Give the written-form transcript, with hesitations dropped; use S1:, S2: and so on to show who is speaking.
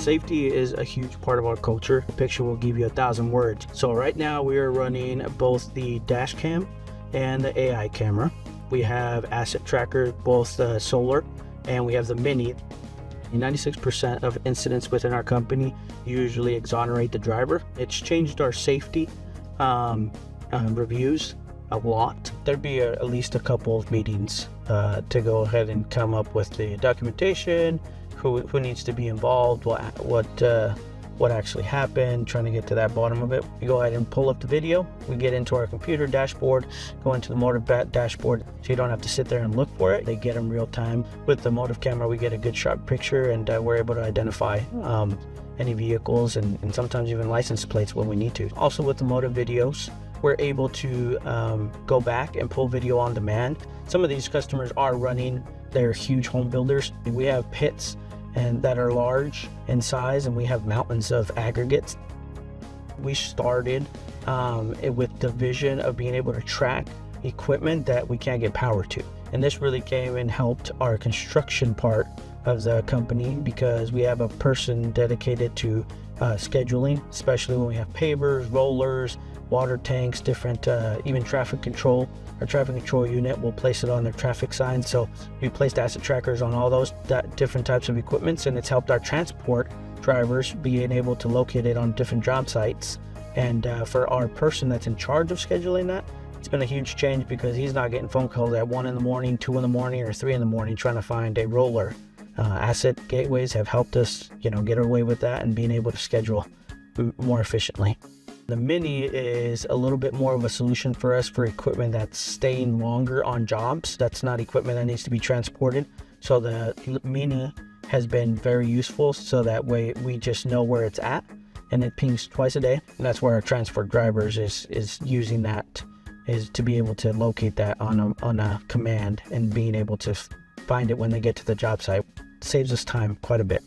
S1: Safety is a huge part of our culture. A picture will give you 1,000 words. So right now we are running both the dash cam and the AI camera. We have asset trackers, both solar, and we have the mini. 96% of incidents within our company usually exonerate the driver. It's changed our safety reviews a lot. There'd be at least a couple of meetings to go ahead and come up with the documentation, who needs to be involved, what actually happened, trying to get to that bottom of it. We go ahead and pull up the video. We get into our computer dashboard, go into the motive dashboard, so you don't have to sit there and look for it. They get them real time. With the motive camera, we get a good sharp picture, and we're able to identify any vehicles and sometimes even license plates when we need to. Also with the motive videos, we're able to go back and pull video on demand. Some of these customers are running their huge home builders. We have pits and that are large in size, and we have mountains of aggregates. We started with the vision of being able to track equipment that we can't get power to. And this really came and helped our construction part of the company, because we have a person dedicated to scheduling, especially when we have pavers, rollers, water tanks, different, even traffic control. Our traffic control unit will place it on their traffic signs. So we placed asset trackers on all those different types of equipments, and it's helped our transport drivers being able to locate it on different job sites. And for our person that's in charge of scheduling that, it's been a huge change, because he's not getting phone calls at 1 in the morning, 2 in the morning, or 3 in the morning trying to find a roller. Asset gateways have helped us, get away with that and being able to schedule more efficiently. The Mini is a little bit more of a solution for us for equipment that's staying longer on jobs. That's not equipment that needs to be transported. So the Mini has been very useful, so that way we just know where it's at, and it pings twice a day. And that's where our transport drivers is using that, is to be able to locate that on a command and being able to find it when they get to the job site. Saves us time quite a bit.